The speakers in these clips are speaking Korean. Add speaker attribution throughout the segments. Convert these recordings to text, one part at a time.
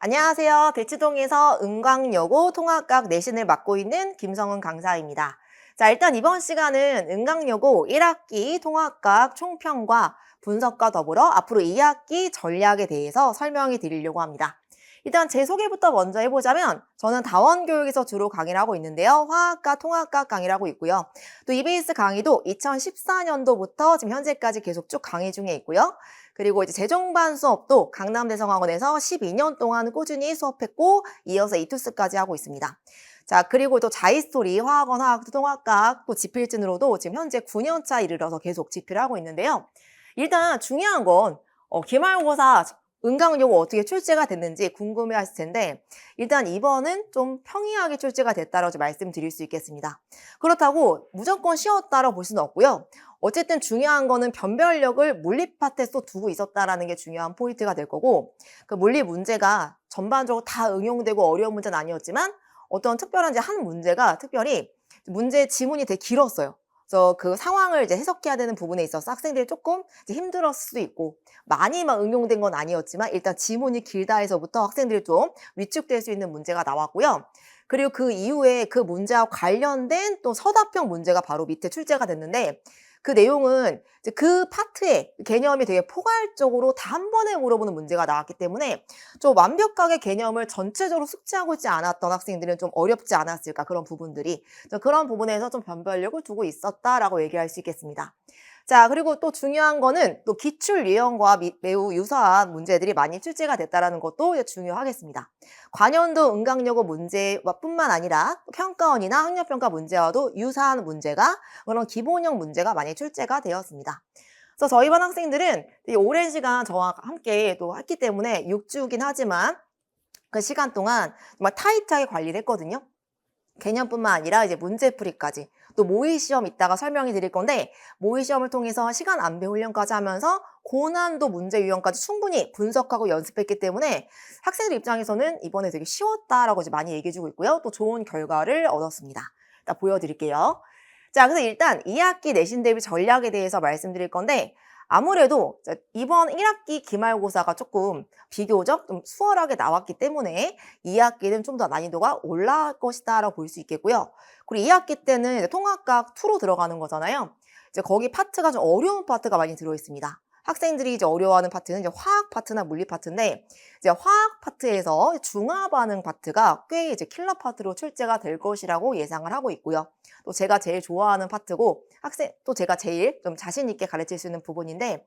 Speaker 1: 안녕하세요. 대치동에서 은광여고 통합각 내신을 맡고 있는 김성은 강사입니다. 자, 일단 이번 시간은 은광여고 1학기 통합각 총평과 분석과 더불어 앞으로 2학기 전략에 대해서 설명해 드리려고 합니다. 일단 제 소개부터 먼저 해보자면 저는 다원교육에서 주로 강의를 하고 있는데요. 화학과 통합각 강의를 하고 있고요. 또 EBS 강의도 2014년도부터 지금 현재까지 계속 쭉 강의 중에 있고요. 그리고 이제 재종반 수업도 강남대성학원에서 12년 동안 꾸준히 수업했고 이어서 이투스까지 하고 있습니다. 자, 그리고 또 자이스토리, 화학원, 화학, 통합각, 또 지필진으로도 지금 현재 9년차 이르러서 계속 지필을 하고 있는데요. 일단 중요한 건 기말고사 은강요거 어떻게 출제가 됐는지 궁금해 하실 텐데 일단 이번은 좀 평이하게 출제가 됐다라고 말씀드릴 수 있겠습니다. 그렇다고 무조건 쉬웠다라고 볼 수는 없고요. 어쨌든 중요한 거는 변별력을 물리 파트에 또 두고 있었다라는 게 중요한 포인트가 될 거고 그 물리 문제가 전반적으로 다 응용되고 어려운 문제는 아니었지만 어떤 특별한 이제 한 문제가 특별히 문제 지문이 되게 길었어요. 그래서 그 상황을 이제 해석해야 되는 부분에 있어서 학생들이 조금 이제 힘들었을 수도 있고 많이 막 응용된 건 아니었지만 일단 지문이 길다 해서부터 학생들이 좀 위축될 수 있는 문제가 나왔고요. 그리고 그 이후에 그 문제와 관련된 또 서답형 문제가 바로 밑에 출제가 됐는데 그 내용은 이제 그 파트의 개념이 되게 포괄적으로 다 한 번에 물어보는 문제가 나왔기 때문에 좀 완벽하게 개념을 전체적으로 숙지하고 있지 않았던 학생들은 좀 어렵지 않았을까 그런 부분들이 그런 부분에서 좀 변별력을 두고 있었다라고 얘기할 수 있겠습니다. 자, 그리고 또 중요한 거는 또 기출 유형과 매우 유사한 문제들이 많이 출제가 됐다는 것도 이제 중요하겠습니다. 관연도 은강여고 문제와 뿐만 아니라 평가원이나 학력평가 문제와도 유사한 문제가 그런 기본형 문제가 많이 출제가 되었습니다. 그래서 저희 반 학생들은 되게 오랜 시간 저와 함께 또 했기 때문에 6주긴 하지만 그 시간 동안 정말 타이트하게 관리를 했거든요. 개념뿐만 아니라 이제 문제풀이까지 또 모의시험 이따가 설명해 드릴 건데 모의시험을 통해서 시간 안배 훈련까지 하면서 고난도 문제 유형까지 충분히 분석하고 연습했기 때문에 학생들 입장에서는 이번에 되게 쉬웠다라고 이제 많이 얘기해 주고 있고요. 또 좋은 결과를 얻었습니다. 일단 보여드릴게요. 자, 그래서 일단 2학기 내신 대비 전략에 대해서 말씀드릴 건데 아무래도 이번 1학기 기말고사가 조금 비교적 좀 수월하게 나왔기 때문에 2학기는 좀 더 난이도가 올라갈 것이다 라고 볼 수 있겠고요. 그리고 2학기 때는 이제 통합각 2로 들어가는 거잖아요. 이제 거기 파트가 좀 어려운 파트가 많이 들어있습니다. 학생들이 이제 어려워하는 파트는 이제 화학 파트나 물리 파트인데 이제 화학 파트에서 중화 반응 파트가 꽤 이제 킬러 파트로 출제가 될 것이라고 예상을 하고 있고요. 또 제가 제일 좋아하는 파트고 또 제가 제일 좀 자신 있게 가르칠 수 있는 부분인데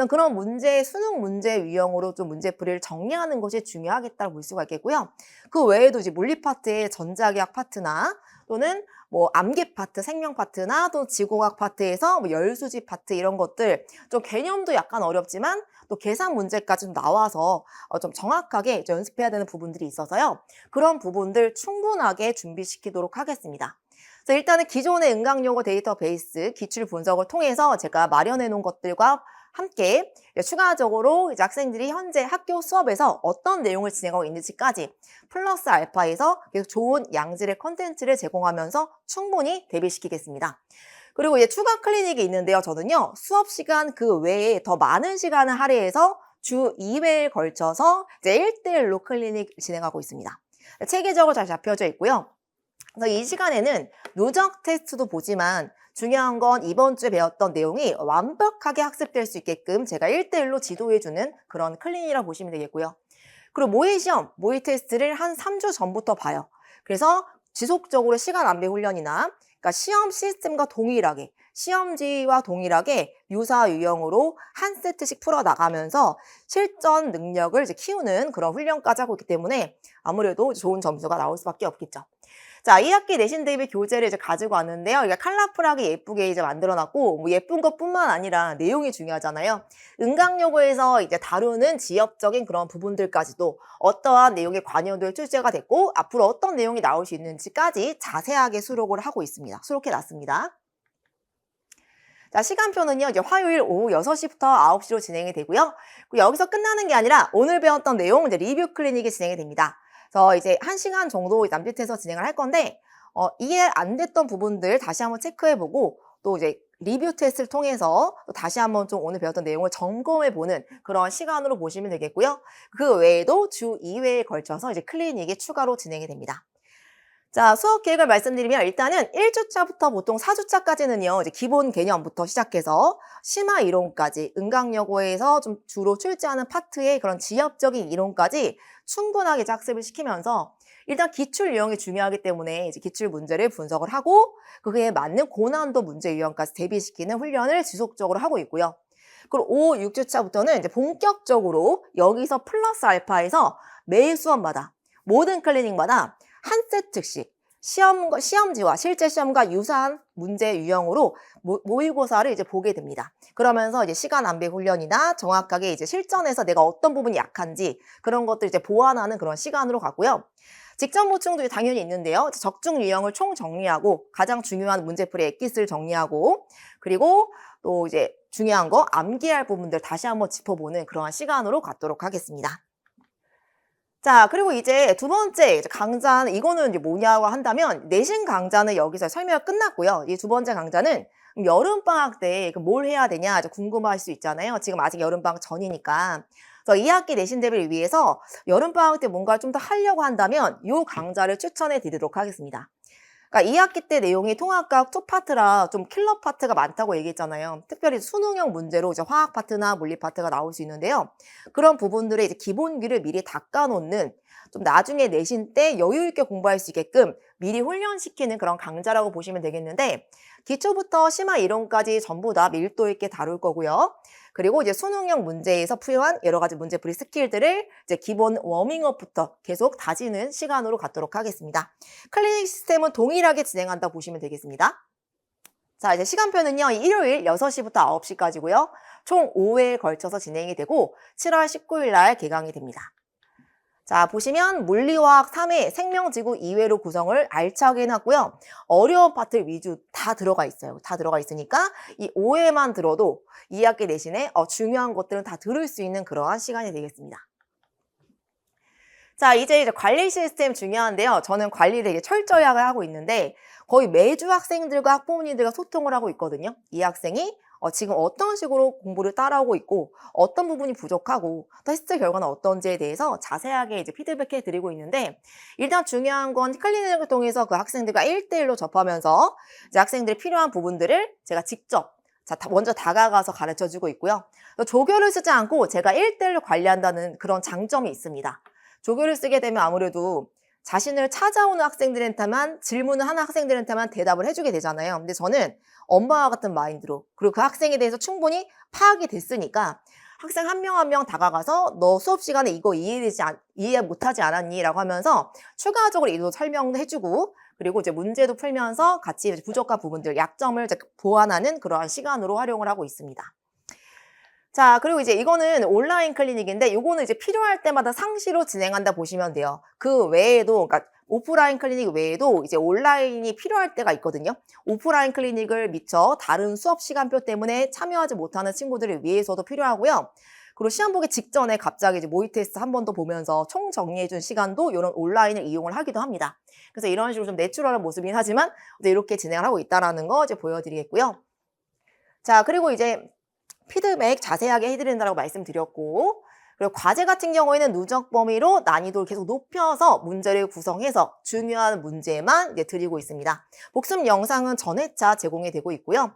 Speaker 1: 그런 문제 수능 문제 유형으로 좀 문제풀이를 정리하는 것이 중요하겠다고 볼 수가 있겠고요. 그 외에도 이제 물리 파트의 전자기학 파트나 또는 뭐 암기 파트, 생명 파트나 또 지구과학 파트에서 뭐 열수지 파트 이런 것들 좀 개념도 약간 어렵지만 또 계산 문제까지 좀 나와서 좀 정확하게 연습해야 되는 부분들이 있어서요. 그런 부분들 충분하게 준비시키도록 하겠습니다. 그래서 일단은 기존의 은강용어 데이터베이스 기출 분석을 통해서 제가 마련해 놓은 것들과 함께 추가적으로 이제 학생들이 현재 학교 수업에서 어떤 내용을 진행하고 있는지까지 플러스 알파에서 계속 좋은 양질의 컨텐츠를 제공하면서 충분히 대비시키겠습니다. 그리고 이제 추가 클리닉이 있는데요. 저는요, 수업 시간 그 외에 더 많은 시간을 할애해서 주 2회에 걸쳐서 이제 1대1로 클리닉 진행하고 있습니다. 체계적으로 잘 잡혀져 있고요. 그래서 이 시간에는 누적 테스트도 보지만 중요한 건 이번 주에 배웠던 내용이 완벽하게 학습될 수 있게끔 제가 1대1로 지도해주는 그런 클리닉이라고 보시면 되겠고요. 그리고 모의시험, 모의 테스트를 한 3주 전부터 봐요. 그래서 지속적으로 시간 안배 훈련이나 그러니까 시험 시스템과 동일하게 시험지와 동일하게 유사 유형으로 한 세트씩 풀어나가면서 실전 능력을 이제 키우는 그런 훈련까지 하고 있기 때문에 아무래도 좋은 점수가 나올 수밖에 없겠죠. 자, 2학기 내신 대비 교재를 이제 가지고 왔는데요. 이게 컬러풀하게 예쁘게 이제 만들어놨고, 뭐 예쁜 것뿐만 아니라 내용이 중요하잖아요. 은강여고에서 이제 다루는 지역적인 그런 부분들까지도 어떠한 내용의 관여도에 출제가 됐고, 앞으로 어떤 내용이 나올 수 있는지까지 자세하게 수록을 하고 있습니다. 수록해 놨습니다. 자, 시간표는요, 이제 화요일 오후 6시부터 9시로 진행이 되고요. 그리고 여기서 끝나는 게 아니라 오늘 배웠던 내용 이제 리뷰 클리닉이 진행이 됩니다. 그래서 이제 1시간 정도 남짓해서 진행을 할 건데, 이해 안 됐던 부분들 다시 한번 체크해보고, 또 이제 리뷰 테스트를 통해서 또 다시 한번 좀 오늘 배웠던 내용을 점검해보는 그런 시간으로 보시면 되겠고요. 그 외에도 주 2회에 걸쳐서 이제 클리닉이 추가로 진행이 됩니다. 자, 수업 계획을 말씀드리면 일단은 1주차부터 보통 4주차까지는요, 이제 기본 개념부터 시작해서 심화 이론까지, 은강여고에서 좀 주로 출제하는 파트의 그런 지엽적인 이론까지 충분하게 이제 학습을 시키면서 일단 기출 유형이 중요하기 때문에 이제 기출 문제를 분석을 하고 그에 맞는 고난도 문제 유형까지 대비시키는 훈련을 지속적으로 하고 있고요. 그리고 5, 6주차부터는 이제 본격적으로 여기서 플러스 알파에서 매 수업마다 모든 클리닉마다 한 세트씩 시험지와 실제 시험과 유사한 문제 유형으로 모의고사를 이제 보게 됩니다. 그러면서 이제 시간 안배 훈련이나 정확하게 이제 실전에서 내가 어떤 부분이 약한지 그런 것들 이제 보완하는 그런 시간으로 가고요. 직전 보충도 당연히 있는데요. 적중 유형을 총 정리하고 가장 중요한 문제풀이 엑기스를 정리하고 그리고 또 이제 중요한 거 암기할 부분들 다시 한번 짚어보는 그러한 시간으로 갖도록 하겠습니다. 자, 그리고 이제 두 번째 강좌는 이거는 이제 뭐냐고 한다면 내신 강좌는 여기서 설명이 끝났고요. 이 두 번째 강좌는 여름방학 때 뭘 해야 되냐 궁금할 수 있잖아요. 지금 아직 여름방학 전이니까. 그래서 2학기 내신 대비를 위해서 여름방학 때 뭔가를 좀 더 하려고 한다면 이 강좌를 추천해 드리도록 하겠습니다. 그러니까 2학기 때 내용이 통합과학 2파트라 좀 킬러 파트가 많다고 얘기했잖아요. 특별히 수능형 문제로 이제 화학 파트나 물리 파트가 나올 수 있는데요. 그런 부분들의 이제 기본기를 미리 닦아놓는 좀 나중에 내신 때 여유 있게 공부할 수 있게끔 미리 훈련시키는 그런 강좌라고 보시면 되겠는데 기초부터 심화 이론까지 전부 다 밀도 있게 다룰 거고요. 그리고 이제 수능형 문제에서 필요한 여러 가지 문제풀이 스킬들을 이제 기본 워밍업부터 계속 다지는 시간으로 갖도록 하겠습니다. 클리닉 시스템은 동일하게 진행한다 보시면 되겠습니다. 자, 이제 시간표는요, 일요일 6시부터 9시까지고요. 총 5회에 걸쳐서 진행이 되고 7월 19일 날 개강이 됩니다. 자, 보시면 물리화학 3회, 생명지구 2회로 구성을 알차게 해놨고요. 어려운 파트 위주 다 들어가 있어요. 다 들어가 있으니까 이 5회만 들어도 2학기 내신에 중요한 것들은 다 들을 수 있는 그러한 시간이 되겠습니다. 자, 이제 관리 시스템 중요한데요. 저는 관리를 되게 철저히 하고 있는데 거의 매주 학생들과 학부모님들과 소통을 하고 있거든요. 이 학생이 지금 어떤 식으로 공부를 따라오고 있고 어떤 부분이 부족하고 테스트 결과는 어떤지에 대해서 자세하게 이제 피드백해 드리고 있는데 일단 중요한 건 클리닉을 통해서 그 학생들과 1대1로 접하면서 이제 학생들이 필요한 부분들을 제가 직접 먼저 다가가서 가르쳐 주고 있고요. 조교를 쓰지 않고 제가 1대1로 관리한다는 그런 장점이 있습니다. 조교를 쓰게 되면 아무래도 자신을 찾아오는 학생들한테만 질문을 하는 학생들한테만 대답을 해주게 되잖아요. 근데 저는 엄마와 같은 마인드로 그리고 그 학생에 대해서 충분히 파악이 됐으니까 학생 한 명 한 명 다가가서 너 수업 시간에 이거 이해 못하지 않았니? 라고 하면서 추가적으로 이도 설명도 해주고 그리고 이제 문제도 풀면서 같이 부족한 부분들, 약점을 이제 보완하는 그러한 시간으로 활용을 하고 있습니다. 자, 그리고 이제 이거는 온라인 클리닉인데 이거는 이제 필요할 때마다 상시로 진행한다 보시면 돼요. 그 외에도 그러니까 오프라인 클리닉 외에도 이제 온라인이 필요할 때가 있거든요. 오프라인 클리닉을 미처 다른 수업 시간표 때문에 참여하지 못하는 친구들을 위해서도 필요하고요. 그리고 시험 보기 직전에 갑자기 이제 모의 테스트 한 번 더 보면서 총 정리해준 시간도 이런 온라인을 이용을 하기도 합니다. 그래서 이런 식으로 좀 내추럴한 모습이긴 하지만 이렇게 진행을 하고 있다라는 거 이제 보여드리겠고요. 자, 그리고 이제 피드백 자세하게 해드린다고 말씀드렸고 그리고 과제 같은 경우에는 누적 범위로 난이도를 계속 높여서 문제를 구성해서 중요한 문제만 이제 드리고 있습니다. 복습 영상은 전회차 제공이 되고 있고요.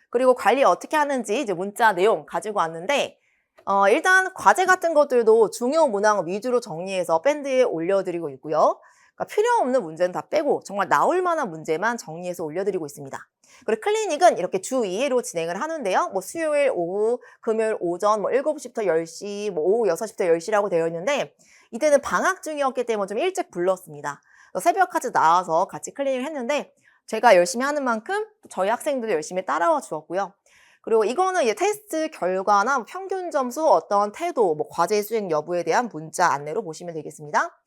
Speaker 1: 그리고 관리 어떻게 하는지 이제 문자 내용 가지고 왔는데 일단 과제 같은 것들도 중요 문항 위주로 정리해서 밴드에 올려드리고 있고요. 그러니까 필요 없는 문제는 다 빼고 정말 나올 만한 문제만 정리해서 올려드리고 있습니다. 그리고 클리닉은 이렇게 주 2회로 진행을 하는데요. 수요일 오후, 금요일 오전, 7시부터 10시, 오후 6시부터 10시라고 되어 있는데 이때는 방학 중이었기 때문에 좀 일찍 불렀습니다. 새벽까지 나와서 같이 클리닉을 했는데 제가 열심히 하는 만큼 저희 학생들도 열심히 따라와 주었고요. 그리고 이거는 이제 테스트 결과나 평균 점수, 어떤 태도, 과제 수행 여부에 대한 문자 안내로 보시면 되겠습니다.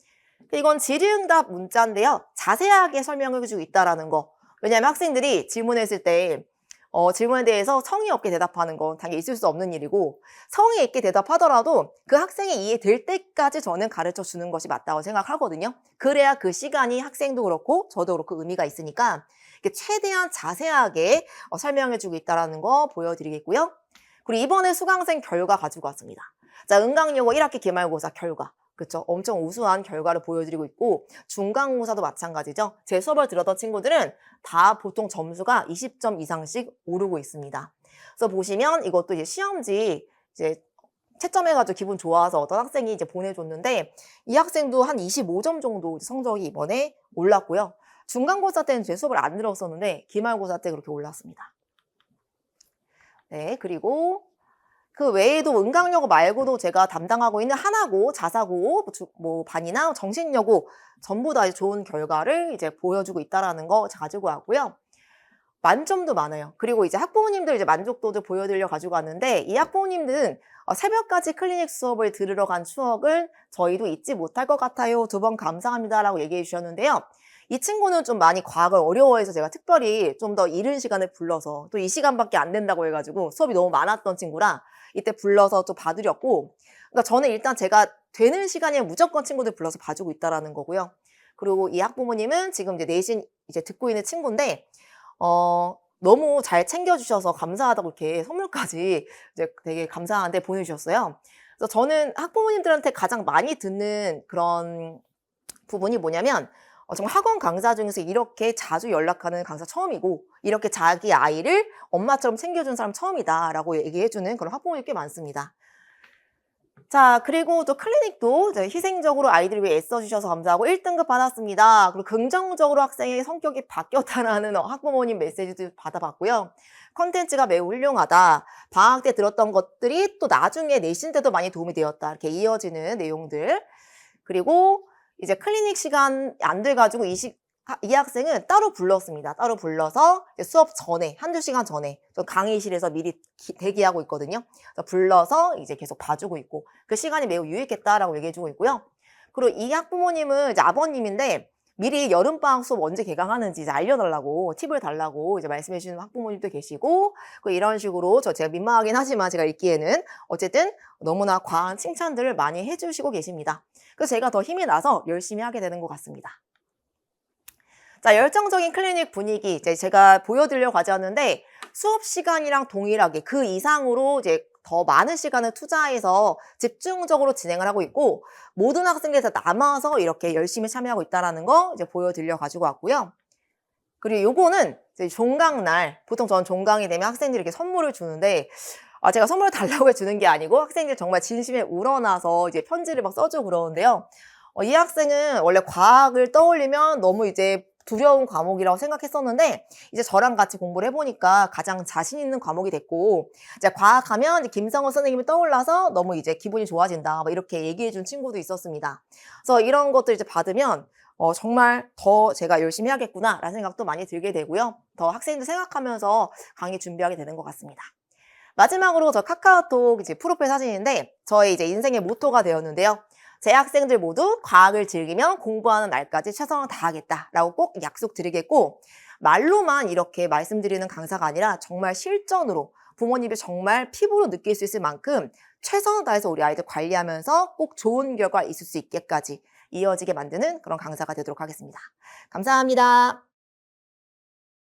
Speaker 1: 이건 질의응답 문자인데요. 자세하게 설명해 주고 있다라는 거. 왜냐하면 학생들이 질문했을 때 질문에 대해서 성의 없게 대답하는 건 당연히 있을 수 없는 일이고 성의 있게 대답하더라도 그 학생이 이해될 때까지 저는 가르쳐 주는 것이 맞다고 생각하거든요. 그래야 그 시간이 학생도 그렇고 저도 그렇고 의미가 있으니까 이렇게 최대한 자세하게 설명해 주고 있다는 거 보여드리겠고요. 그리고 이번에 수강생 결과 가지고 왔습니다. 자, 은강여고 1학기 기말고사 결과. 그쵸? 엄청 우수한 결과를 보여드리고 있고 중간고사도 마찬가지죠. 제 수업을 들었던 친구들은 다 보통 점수가 20점 이상씩 오르고 있습니다. 그래서 보시면 이것도 이제 시험지 이제 채점해가지고 기분 좋아서 어떤 학생이 이제 보내줬는데 이 학생도 한 25점 정도 성적이 이번에 올랐고요. 중간고사 때는 제 수업을 안 들었었는데 기말고사 때 그렇게 올랐습니다. 네, 그리고 그 외에도 은강여고 말고도 제가 담당하고 있는 하나고, 자사고, 반이나 정신여고 전부 다 좋은 결과를 이제 보여주고 있다라는 거 가지고 왔고요. 만점도 많아요. 그리고 이제 학부모님들 이제 만족도도 보여드려 가지고 왔는데 이 학부모님들은 새벽까지 클리닉 수업을 들으러 간 추억을 저희도 잊지 못할 것 같아요. 2번 감사합니다라고 얘기해 주셨는데요. 이 친구는 좀 많이 과학을 어려워해서 제가 특별히 좀 더 이른 시간에 불러서 또 이 시간밖에 안 된다고 해가지고 수업이 너무 많았던 친구라 이때 불러서 좀 봐드렸고 그러니까 저는 일단 제가 되는 시간에 무조건 친구들 불러서 봐주고 있다라는 거고요. 그리고 이 학부모님은 지금 이제 내신 이제 듣고 있는 친구인데 너무 잘 챙겨주셔서 감사하다고 이렇게 선물까지 이제 되게 감사한데 보내주셨어요. 그래서 저는 학부모님들한테 가장 많이 듣는 그런 부분이 뭐냐면 정말 학원 강사 중에서 이렇게 자주 연락하는 강사 처음이고 이렇게 자기 아이를 엄마처럼 챙겨준 사람 처음이다라고 얘기해주는 그런 학부모님이 꽤 많습니다. 자, 그리고 또 클리닉도 희생적으로 아이들을 위해 애써주셔서 감사하고 1등급 받았습니다. 그리고 긍정적으로 학생의 성격이 바뀌었다라는 학부모님 메시지도 받아봤고요. 컨텐츠가 매우 훌륭하다. 방학 때 들었던 것들이 또 나중에 내신 때도 많이 도움이 되었다. 이렇게 이어지는 내용들. 그리고 이제 클리닉 시간 안 돼가지고 이 학생은 따로 불렀습니다. 따로 불러서 수업 전에, 한두 시간 전에 강의실에서 미리 대기하고 있거든요. 그래서 불러서 이제 계속 봐주고 있고 그 시간이 매우 유익했다라고 얘기해주고 있고요. 그리고 이 학부모님은 이제 아버님인데 미리 여름방학 수업 언제 개강하는지 이제 알려달라고 팁을 달라고 이제 말씀해주시는 학부모님도 계시고 이런 식으로 제가 민망하긴 하지만 제가 읽기에는 어쨌든 너무나 과한 칭찬들을 많이 해주시고 계십니다. 그래서 제가 더 힘이 나서 열심히 하게 되는 것 같습니다. 자, 열정적인 클리닉 분위기 이제 제가 보여드리려고 가져왔는데 수업 시간이랑 동일하게 그 이상으로 이제 더 많은 시간을 투자해서 집중적으로 진행을 하고 있고 모든 학생들이 다 남아서 이렇게 열심히 참여하고 있다는 거 이제 보여드려 가지고 왔고요. 그리고 요거는 이제 종강날 보통 저는 종강이 되면 학생들에게 선물을 주는데 제가 선물을 달라고 해주는 게 아니고 학생들이 정말 진심에 우러나서 이제 편지를 막 써주고 그러는데요. 이 학생은 원래 과학을 떠올리면 너무 이제 두려운 과목이라고 생각했었는데 이제 저랑 같이 공부를 해보니까 가장 자신 있는 과목이 됐고 이제 과학하면 이제 김성호 선생님이 떠올라서 너무 이제 기분이 좋아진다 막 이렇게 얘기해준 친구도 있었습니다. 그래서 이런 것들 이제 받으면 정말 더 제가 열심히 하겠구나 라는 생각도 많이 들게 되고요. 더 학생들 생각하면서 강의 준비하게 되는 것 같습니다. 마지막으로 저 카카오톡 이제 프로필 사진인데 저의 이제 인생의 모토가 되었는데요. 제 학생들 모두 과학을 즐기며 공부하는 날까지 최선을 다하겠다라고 꼭 약속드리겠고 말로만 이렇게 말씀드리는 강사가 아니라 정말 실전으로 부모님이 정말 피부로 느낄 수 있을 만큼 최선을 다해서 우리 아이들 관리하면서 꼭 좋은 결과 있을 수 있게까지 이어지게 만드는 그런 강사가 되도록 하겠습니다. 감사합니다.